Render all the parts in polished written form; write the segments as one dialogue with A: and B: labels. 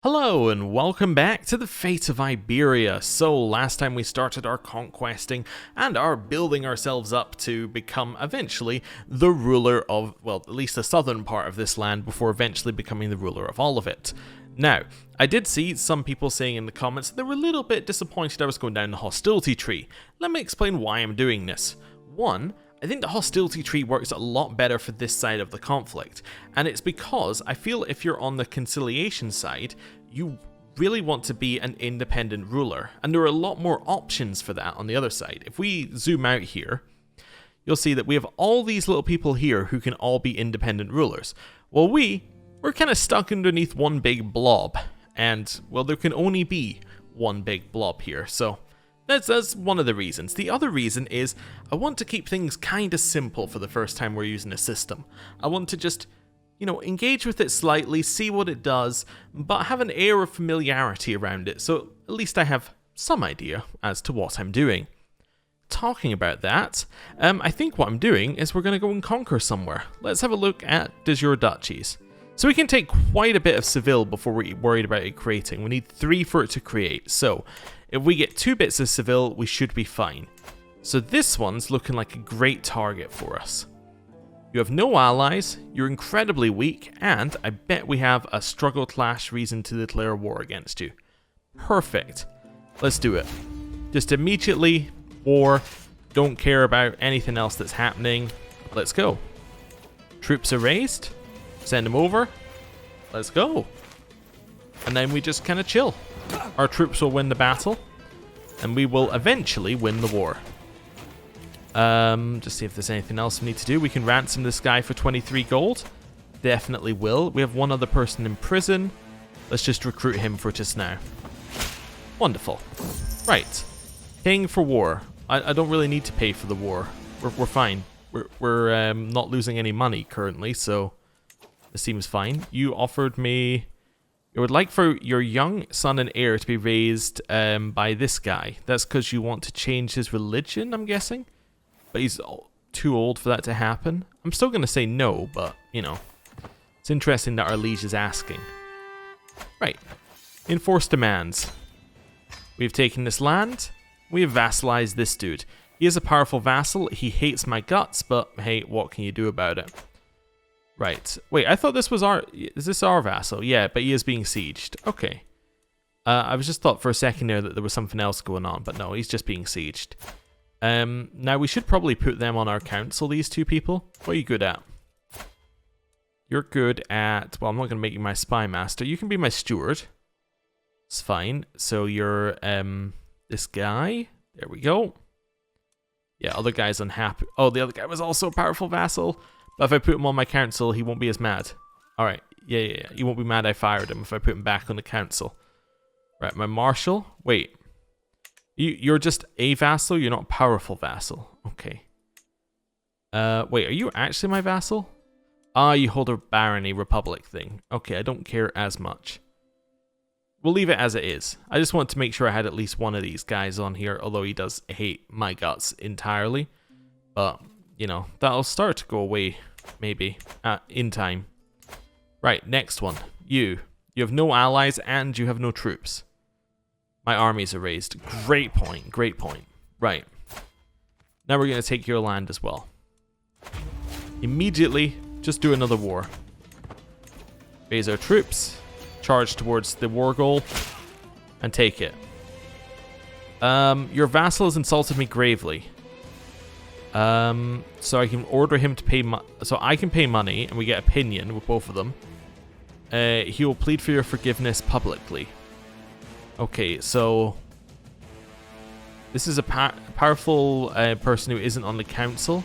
A: Hello and welcome back to the Fate of Iberia. So last time we started our conquesting and are building ourselves up to become eventually the ruler of, well, at least the southern part of this land before eventually becoming the ruler of all of it. Now, I did see some people saying in the comments that they were a little bit disappointed I was going down the hostility tree. Let me explain why I'm doing this. One, I think the hostility tree works a lot better for this side of the conflict, and it's because I feel if you're on the conciliation side, you really want to be an independent ruler, and there are a lot more options for that on the other side. If we zoom out here, you'll see that we have all these little people here who can all be independent rulers. Well, we're kind of stuck underneath one big blob, and, well, there can only be one big blob here, so that's one of the reasons. The other reason is I want to keep things kind of simple for the first time we're using a system. I want to just, engage with it slightly, see what it does, but have an air of familiarity around it, so at least I have some idea as to what I'm doing. Talking about that, I think what I'm doing is we're going to go and conquer somewhere. Let's have a look at de jure duchies. So we can take quite a bit of Seville before we're worried about it creating. We need 3 for it to create, so if we get 2 bits of Seville, we should be fine. So this one's looking like a great target for us. You have no allies, you're incredibly weak, and I bet we have a struggle clash reason to declare war against you. Perfect. Let's do it. Just immediately, war, don't care about anything else that's happening. Let's go. Troops are raised. Send them over. Let's go. And then we just kind of chill. Our troops will win the battle, and we will eventually win the war. Just see if there's anything else we need to do. We can ransom this guy for 23 gold. Definitely will. We have one other person in prison. Let's just recruit him for just now. Wonderful. Right. Paying for war. I don't really need to pay for the war. We're fine. We're not losing any money currently, so this seems fine. You offered me... You would like for your young son and heir to be raised by this guy. That's because you want to change his religion, I'm guessing? But he's too old for that to happen. I'm still going to say no, but, it's interesting that our liege is asking. Right. Enforce demands. We've taken this land. We have vassalized this dude. He is a powerful vassal. He hates my guts, but hey, what can you do about it? Right. Wait, I thought this was our... Is this our vassal? Yeah, but he is being sieged. Okay. I was just thought for a second there that there was something else going on, but no, he's just being sieged. Now, we should probably put them on our council, these 2 people. What are you good at? You're good at... Well, I'm not going to make you my spy master. You can be my steward. It's fine. So you're this guy. There we go. Yeah, other guy's unhappy. Oh, the other guy was also a powerful vassal. But if I put him on my council, he won't be as mad. Alright, yeah. He won't be mad I fired him if I put him back on the council. Right, my marshal. Wait. You're just a vassal? You're not a powerful vassal. Okay. Wait, are you actually my vassal? Ah, you hold a barony republic thing. Okay, I don't care as much. We'll leave it as it is. I just want to make sure I had at least one of these guys on here, although he does hate my guts entirely. But... that'll start to go away, maybe, in time. Right, next one. You have no allies and you have no troops. My armies are raised. Great point, great point. Right. Now we're going to take your land as well. Immediately, just do another war. Raise our troops, charge towards the war goal, and take it. Your vassal has insulted me gravely. So I can order him to pay so I can pay money and we get opinion with both of them. He will plead for your forgiveness publicly. Okay, so this is a powerful person who isn't on the council.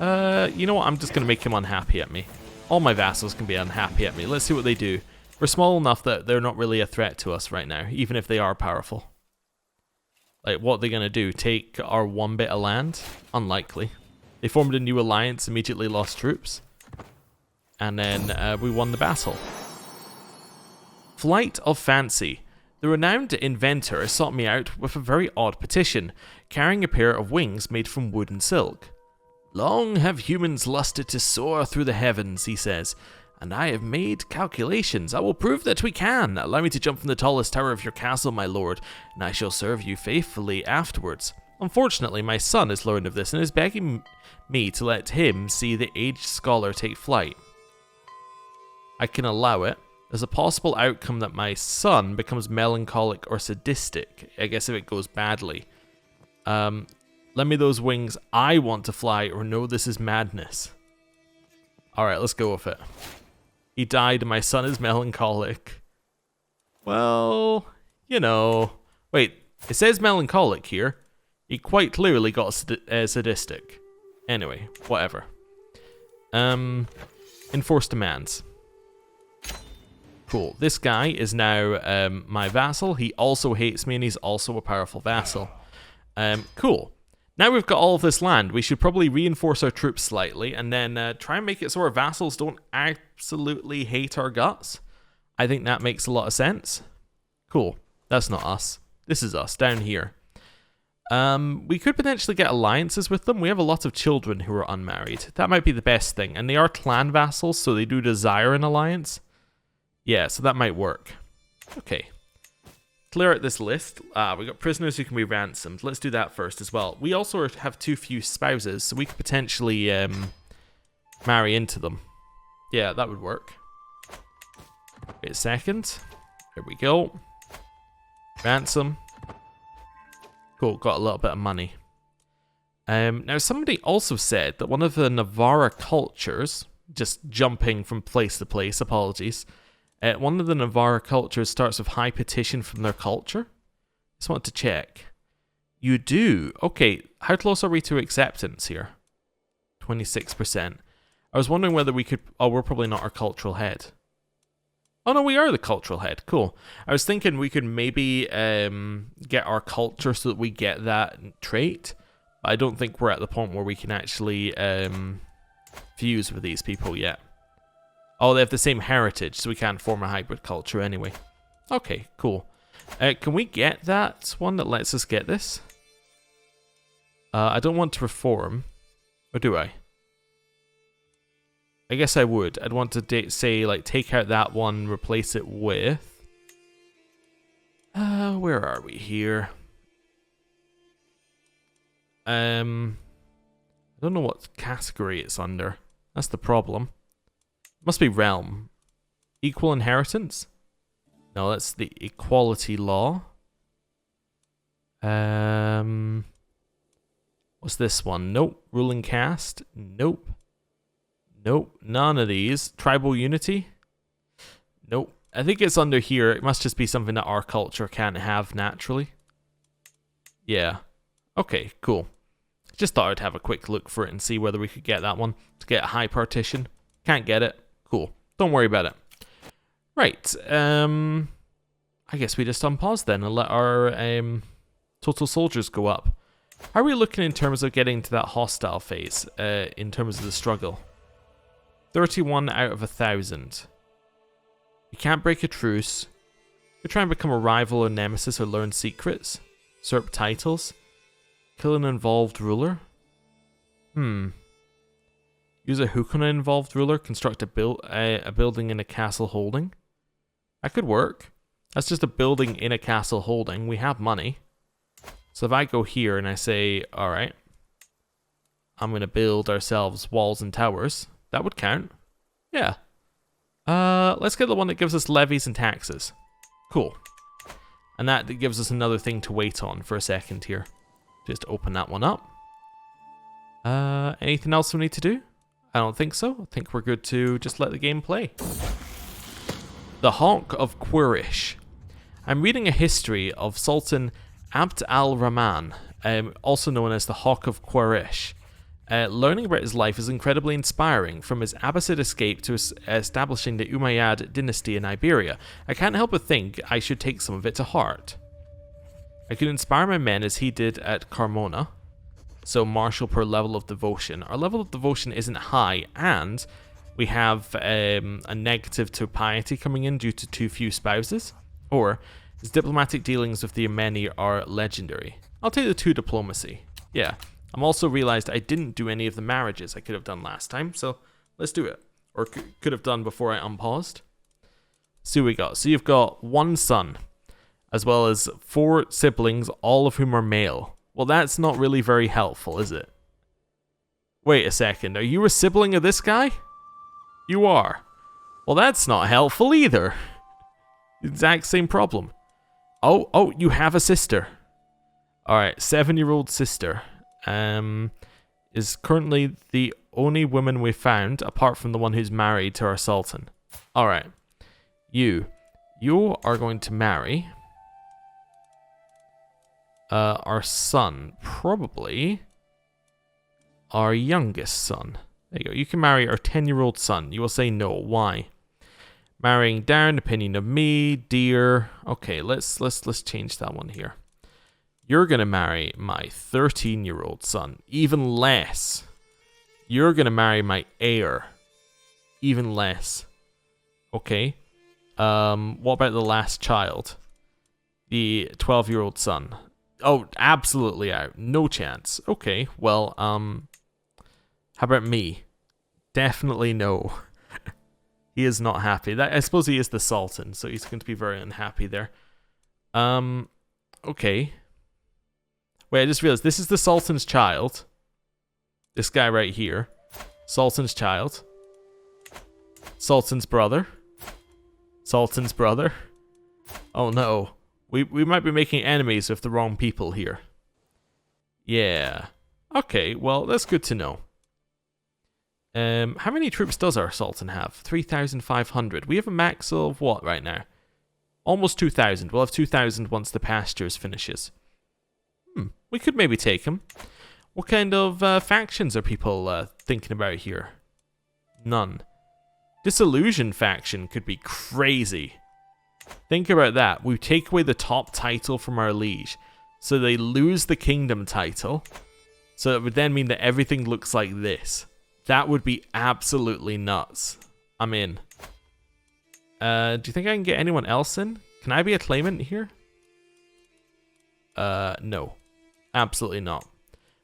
A: You know what? I'm just going to make him unhappy at me. All my vassals can be unhappy at me. Let's see what they do. We're small enough that they're not really a threat to us right now, even if they are powerful. Like, what are they going to do? Take our 1 bit of land? Unlikely. They formed a new alliance, immediately lost troops. And then we won the battle. Flight of Fancy. The renowned inventor sought me out with a very odd petition, carrying a pair of wings made from wood and silk. Long have humans lusted to soar through the heavens, he says, And I have made calculations. I will prove that we can. Allow me to jump from the tallest tower of your castle, my lord, and I shall serve you faithfully afterwards. Unfortunately, my son has learned of this and is begging me to let him see the aged scholar take flight. I can allow it. There's a possible outcome that my son becomes melancholic or sadistic. I guess if it goes badly. Lend me those wings. I want to fly, or no, this is madness. Alright, let's go with it. He died and my son is melancholic. Well, you know. Wait, it says melancholic here. He quite clearly got sadistic. Anyway, whatever. Enforce demands. Cool. This guy is now my vassal. He also hates me and he's also a powerful vassal. Cool. Now we've got all of this land, we should probably reinforce our troops slightly and then try and make it so our vassals don't absolutely hate our guts. I think that makes a lot of sense. Cool. That's not us. This is us, down here. We could potentially get alliances with them. We have a lot of children who are unmarried. That might be the best thing. And they are clan vassals, so they do desire an alliance. Yeah, so that might work. Okay. Clear out this list. We got prisoners who can be ransomed. Let's do that first as well. We also have too few spouses, so we could potentially marry into them. Yeah, that would work. Wait a second. There we go. Ransom. Cool, got a little bit of money. Now, somebody also said that one of the Navarra cultures, just jumping from place to place, apologies, one of the Navarra cultures starts with high petition from their culture. Just want to check. You do? Okay, how close are we to acceptance here? 26%. I was wondering whether we could... Oh, we're probably not our cultural head. Oh no, we are the cultural head. Cool. I was thinking we could maybe get our culture so that we get that trait. But I don't think we're at the point where we can actually fuse with these people yet. Oh, they have the same heritage, so we can't form a hybrid culture anyway. Okay, cool. Can we get that one that lets us get this? I don't want to reform. Or do I? I guess I would. I'd want to say, like, take out that one, replace it with... where are we here? I don't know what category it's under. That's the problem. Must be realm. Equal inheritance? No, that's the equality law. What's this one? Nope. Ruling caste? Nope. Nope. None of these. Tribal unity? Nope. I think it's under here. It must just be something that our culture can't have naturally. Yeah. Okay, cool. Just thought I'd have a quick look for it and see whether we could get that one to get a high partition. Can't get it. Cool. Don't worry about it. Right. I guess we just unpause then and let our total soldiers go up. How are we looking in terms of getting to that hostile phase in terms of the struggle? 31 out of 1,000. You can't break a truce. You try and become a rival or nemesis or learn secrets. Usurp titles. Kill an involved ruler. Use a hook on an involved ruler. Construct a building in a castle holding. That could work. That's just a building in a castle holding. We have money. So if I go here and I say, alright, I'm going to build ourselves walls and towers, that would count. Yeah. Let's get the one that gives us levies and taxes. Cool. And that gives us another thing to wait on for a second here. Just open that one up. Anything else we need to do? I don't think so. I think we're good to just let the game play. The Hawk of Quirish. I'm reading a history of Sultan Abd al-Rahman, also known as the Hawk of Quirish. Learning about his life is incredibly inspiring, from his Abbasid escape to establishing the Umayyad dynasty in Iberia. I can't help but think I should take some of it to heart. I could inspire my men as he did at Carmona. So martial per level of devotion. Our level of devotion isn't high, and we have a negative to piety coming in due to too few spouses. Or his diplomatic dealings with the Yemeni are legendary. I'll take the 2 diplomacy. Yeah. I'm also realized I didn't do any of the marriages I could have done last time, so let's do it. Or could have done before I unpaused. See what we got. So you've got one son, as well as 4 siblings, all of whom are male. Well, that's not really very helpful, is it? Wait a second. Are you a sibling of this guy? You are. Well, that's not helpful either. Exact same problem. Oh, you have a sister. Alright, 7-year-old sister. Is currently the only woman we've found, apart from the one who's married to our sultan. Alright. You are going to marry our son, probably our youngest son. There you go. You can marry our 10-year-old son. You will say no. Why? Marrying down, opinion of me, dear. Okay, let's change that one here. You're gonna marry my 13-year-old son. Even less. You're gonna marry my heir. Even less. Okay. What about the last child? The 12-year-old son. Oh, absolutely out. No chance. Okay, well, how about me? Definitely no. He is not happy. I suppose he is the Sultan, so he's going to be very unhappy there. Okay. Wait, I just realized this is the Sultan's child. This guy right here. Sultan's child. Sultan's brother. Sultan's brother. Oh no. We might be making enemies with the wrong people here. Yeah. Okay, well, that's good to know. How many troops does our Sultan have? 3,500. We have a max of what right now? Almost 2,000. We'll have 2,000 once the pastures finishes. We could maybe take him. What kind of factions are people thinking about here? None. Disillusion faction could be crazy. Think about that. We take away the top title from our liege. So they lose the kingdom title. So it would then mean that everything looks like this. That would be absolutely nuts. I'm in. Do you think I can get anyone else in? Can I be a claimant here? No. Absolutely not.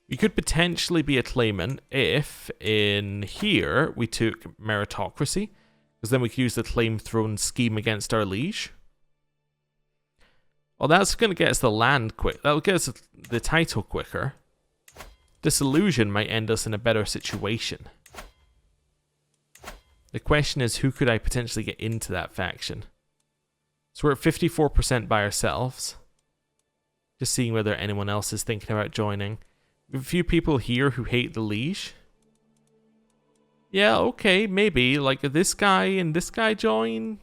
A: We could potentially be a claimant if in here we took meritocracy. Because then we could use the claim throne scheme against our liege. Well, that's going to get us the land quick. That'll get us the title quicker. Disillusion might end us in a better situation. The question is, who could I potentially get into that faction? So we're at 54% by ourselves. Just seeing whether anyone else is thinking about joining. We have a few people here who hate the liege. Yeah, okay, maybe. Like, if this guy and this guy join,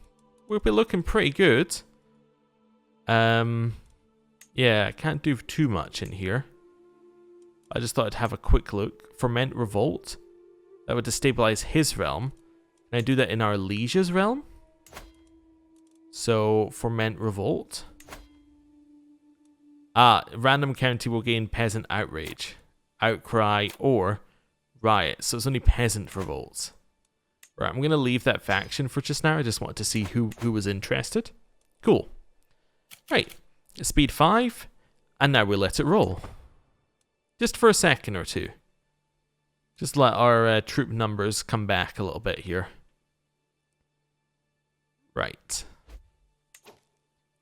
A: we'll be looking pretty good. Yeah, I can't do too much in here. I just thought I'd have a quick look. Ferment Revolt. That would destabilize his realm. Can I do that in our liege's realm? So, Ferment Revolt. Random county will gain Peasant Outrage, Outcry, or Riot. So it's only Peasant Revolts. Right, I'm going to leave that faction for just now. I just wanted to see who was interested. Cool. Right, speed 5, and now we let it roll. Just for a second or two. Just let our troop numbers come back a little bit here. Right.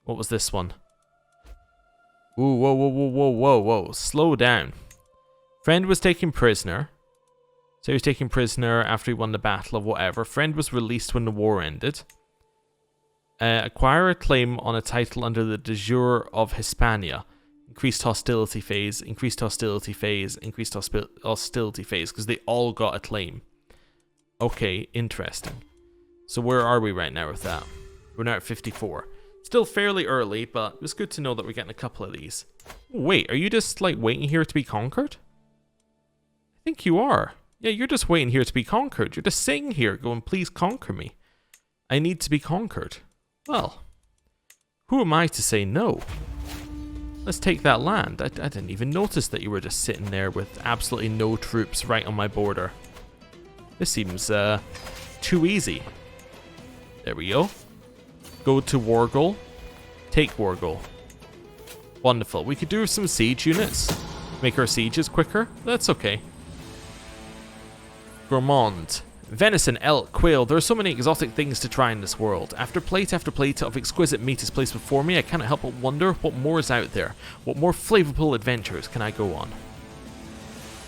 A: What was this one? Ooh, whoa. Slow down. Friend was taken prisoner. So he was taken prisoner after he won the battle of whatever. Friend was released when the war ended. Acquire a claim on a title under the de jure of Hispania. Increased hostility phase, increased hostility phase, increased hostility phase, because they all got a claim. Okay, interesting. So where are we right now with that? We're now at 54. Still fairly early, but it's good to know that we're getting a couple of these. Wait, are you just like waiting here to be conquered? I think you are. Yeah, you're just waiting here to be conquered. You're just sitting here going, please conquer me. I need to be conquered. Well, who am I to say no? Let's take that land. I didn't even notice that you were just sitting there with absolutely no troops right on my border. This seems too easy. There we go. Go to war goal. Take war goal. Wonderful. We could do some siege units. Make our sieges quicker. That's okay. Gourmand. Venison, elk, quail, there are so many exotic things to try in this world. After plate of exquisite meat is placed before me, I cannot help but wonder what more is out there. What more flavorful adventures can I go on?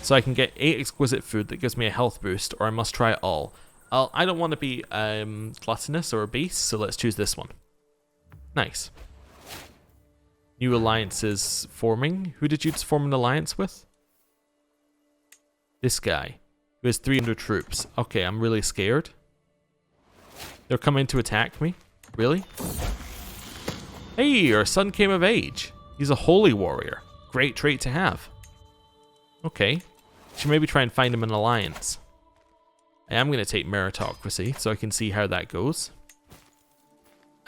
A: So I can get 8 exquisite food that gives me a health boost, or I must try it all. I don't want to be gluttonous or obese, so let's choose this one. Nice. New alliances forming. Who did you just form an alliance with? This guy. Who has 300 troops. Okay, I'm really scared. They're coming to attack me? Really? Hey, our son came of age. He's a holy warrior. Great trait to have. Okay. Should maybe try and find him an alliance. I am going to take meritocracy so I can see how that goes.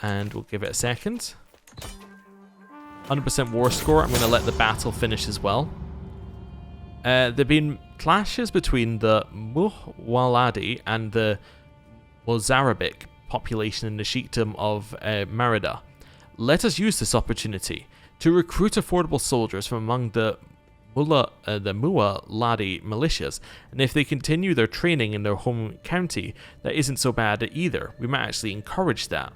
A: And we'll give it a second. 100% war score. I'm going to let the battle finish as well. There have been clashes between the Muwaladi and the Mozarabic population in the Sheikdom of Merida. Let us use this opportunity to recruit affordable soldiers from among the Muwaladi militias, and if they continue their training in their home county, that isn't so bad either. We might actually encourage that.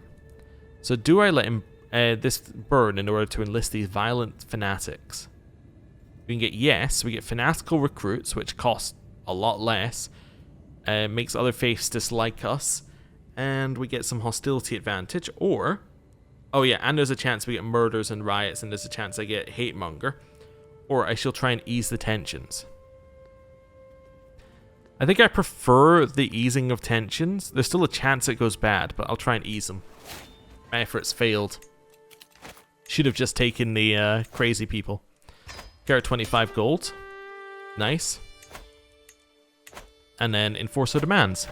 A: So do I let him this burn in order to enlist these violent fanatics? We can get yes, we get Fanatical Recruits, which cost a lot less, makes other faiths dislike us, and we get some hostility advantage, or, oh yeah, and there's a chance we get murders and riots, and there's a chance I get hate monger, or I shall try and ease the tensions. I think I prefer the easing of tensions. There's still a chance it goes bad, but I'll try and ease them. My efforts failed. Should have just taken the crazy people. Carrot 25 gold. Nice. And then Enforcer Demands.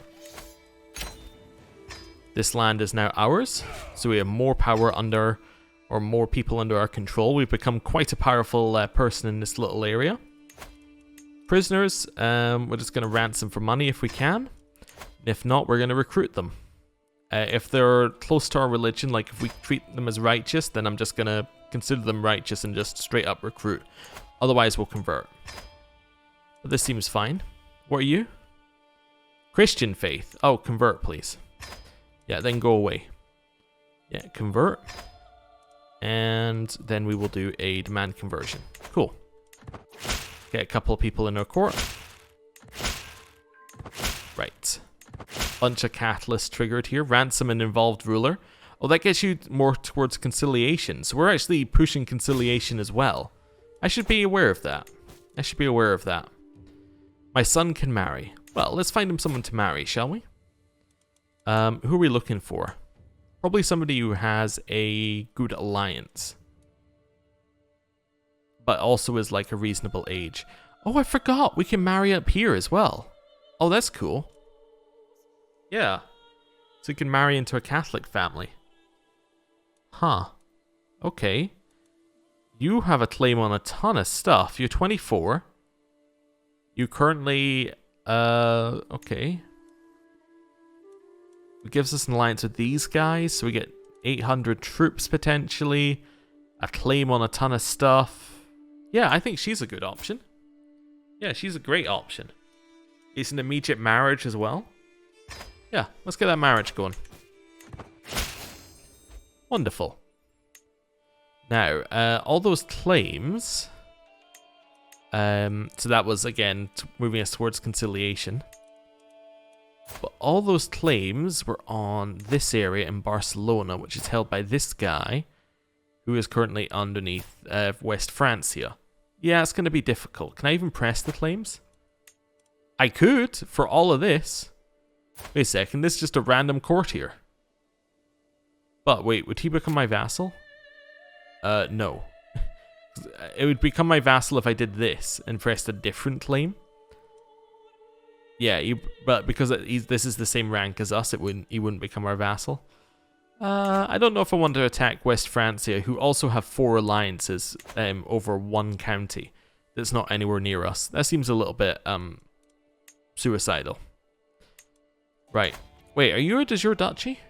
A: This land is now ours, so we have more power under, or more people under our control. We've become quite a powerful person in this little area. Prisoners, we're just going to ransom for money if we can. If not, we're going to recruit them. If they're close to our religion, like if we treat them as righteous, then I'm just going to consider them righteous and just straight up recruit. Otherwise, we'll convert. But this seems fine. What are you? Christian faith. Oh, convert, please. Yeah, then go away. Yeah, convert. And then we will do a demand conversion. Cool. Get a couple of people in our court. Right. Bunch of catalysts triggered here. Ransom and involved ruler. Oh, that gets you more towards conciliation. So we're actually pushing conciliation as well. I should be aware of that. I should be aware of that. My son can marry. Well, let's find him someone to marry, shall we? Who are we looking for? Probably somebody who has a good alliance. But also is like a reasonable age. Oh, I forgot. We can marry up here as well. Oh, that's cool. Yeah. So you can marry into a Catholic family. Huh. Okay. You have a claim on a ton of stuff. You're 24. You currently... okay. It gives us an alliance with these guys, so we get 800 troops potentially. A claim on a ton of stuff. Yeah, I think she's a good option. Yeah, she's a great option. It's an immediate marriage as well. Yeah, let's get that marriage going. Wonderful. Now, all those claims... so that was, again, moving us towards conciliation. But all those claims were on this area in Barcelona, which is held by this guy, who is currently underneath West Francia. Yeah, it's going to be difficult. Can I even press the claims? I could, for all of this. Wait a second, this is just a random courtier. But wait, would he become my vassal? No. It would become my vassal if I did this and pressed a different claim. Yeah, but because this is the same rank as us, he wouldn't become our vassal. I don't know if I want to attack West Francia, who also have 4 alliances over 1 county that's not anywhere near us. That seems a little bit suicidal. Right. Wait, are you a de jure duchy?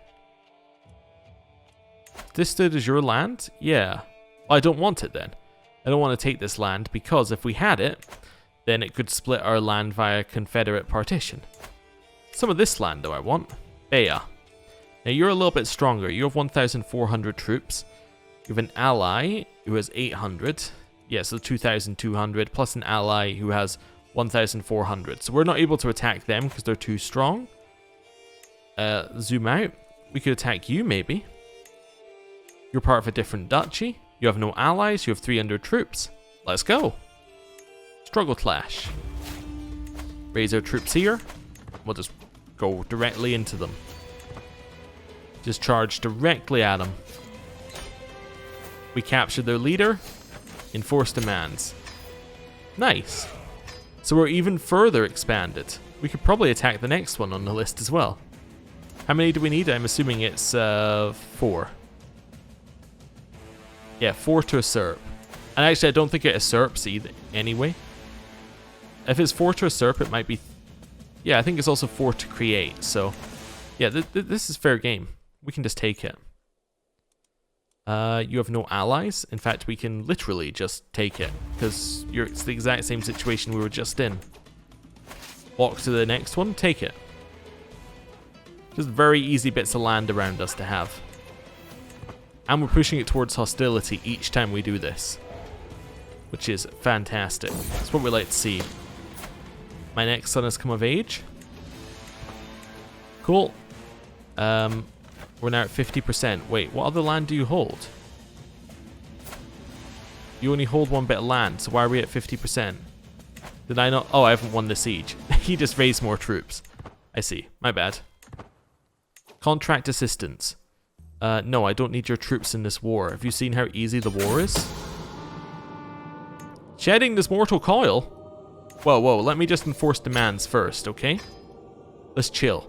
A: This the de jure land? Yeah. Well, I don't want it then. I don't want to take this land because if we had it, then it could split our land via Confederate partition. Some of this land, though, I want. Bea. Now, you're a little bit stronger. You have 1,400 troops. You have an ally who has 800. Yeah, so 2,200, plus an ally who has 1,400. So we're not able to attack them because they're too strong. Zoom out. We could attack you, maybe. You're part of a different duchy. You have no allies. You have 300 troops. Let's go. Struggle clash. Raise our troops here. We'll just go directly into them. Just charge directly at them. We captured their leader. Enforce demands. Nice. So we're even further expanded. We could probably attack the next one on the list as well. How many do we need? I'm assuming it's 4. Yeah, 4 to usurp. And actually, I don't think it usurps either anyway. If it's 4 to usurp, it might be... Yeah, I think it's also 4 to create. So, yeah, this is fair game. We can just take it. You have no allies. In fact, we can literally just take it. Because it's the exact same situation we were just in. Walk to the next one, take it. Just very easy bits of land around us to have. And we're pushing it towards hostility each time we do this. Which is fantastic. That's what we like to see. My next son has come of age. Cool. We're now at 50%. Wait, what other land do you hold? You only hold one bit of land, so why are we at 50%? Did I not? Oh, I haven't won the siege. He just raised more troops. I see. My bad. Contract assistance. No, I don't need your troops in this war. Have you seen how easy the war is? Shedding this mortal coil? Whoa, let me just enforce demands first, okay? Let's chill.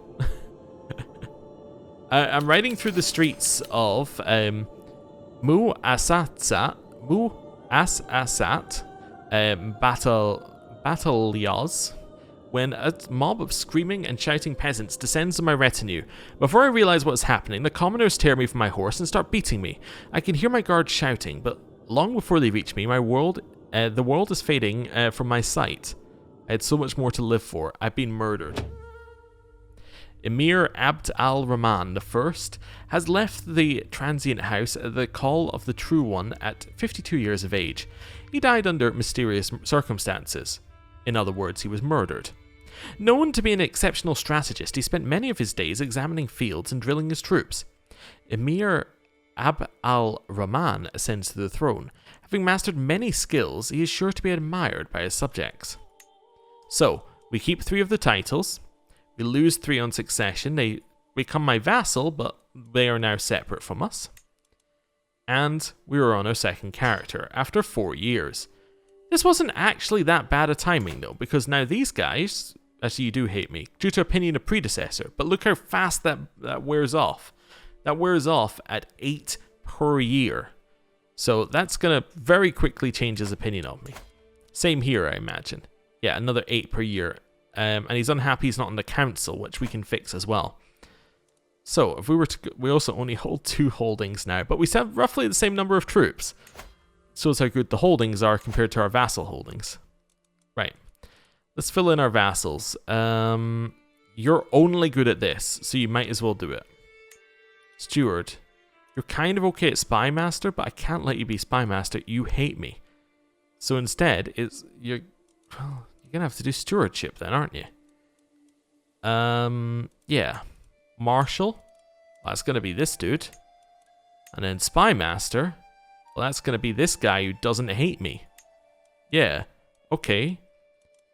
A: I'm riding through the streets of Mu'assasat, Batalyaz, when a mob of screaming and shouting peasants descends on my retinue. Before I realize what is happening, the commoners tear me from my horse and start beating me. I can hear my guards shouting, but long before they reach me, the world is fading from my sight. I had so much more to live for. I've been murdered. Emir Abd al-Rahman I has left the transient house at the call of the True One at 52 years of age. He died under mysterious circumstances. In other words, he was murdered. Known to be an exceptional strategist, he spent many of his days examining fields and drilling his troops. Emir Abd al-Rahman ascends to the throne. Having mastered many skills, he is sure to be admired by his subjects. So, we keep 3 of the titles. We lose 3 on succession. They become my vassal, but they are now separate from us. And we are on our second character after 4 years. This wasn't actually that bad a timing though, because now these guys, actually you do hate me, due to opinion of predecessor, but look how fast that wears off. That wears off at 8 per year. So that's going to very quickly change his opinion of me. Same here, I imagine. Yeah, another 8 per year. And he's unhappy he's not on the council, which we can fix as well. So, if we were to... We also only hold 2 holdings now, but we have roughly the same number of troops. Shows how good the holdings are compared to our vassal holdings. Right. Let's fill in our vassals. You're only good at this, so you might as well do it. Steward. You're kind of okay at Spy Master, but I can't let you be Spy Master. You hate me. So instead, you're gonna have to do stewardship then, aren't you? Yeah. Marshal. Well, that's gonna be this dude. And then Spy Master. Well, that's gonna be this guy who doesn't hate me. Yeah. Okay.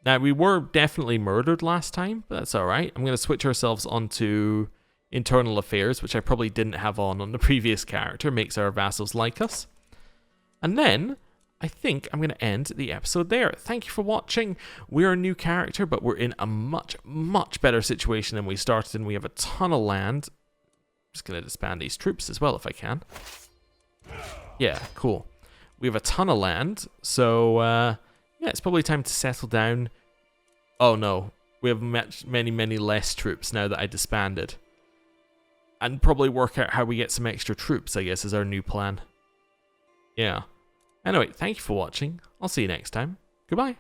A: Now, we were definitely murdered last time, but that's alright. I'm gonna switch ourselves onto internal affairs, which I probably didn't have on the previous character. Makes our vassals like us. And then I think I'm going to end the episode there. Thank you for watching. We're a new character, but we're in a much, much better situation than we started in. We have a ton of land. I'm just going to disband these troops as well if I can. Yeah, cool. We have a ton of land, so yeah, it's probably time to settle down. Oh no, we have many, many less troops now that I disbanded. And probably work out how we get some extra troops, I guess, is our new plan. Yeah. Anyway, thank you for watching. I'll see you next time. Goodbye.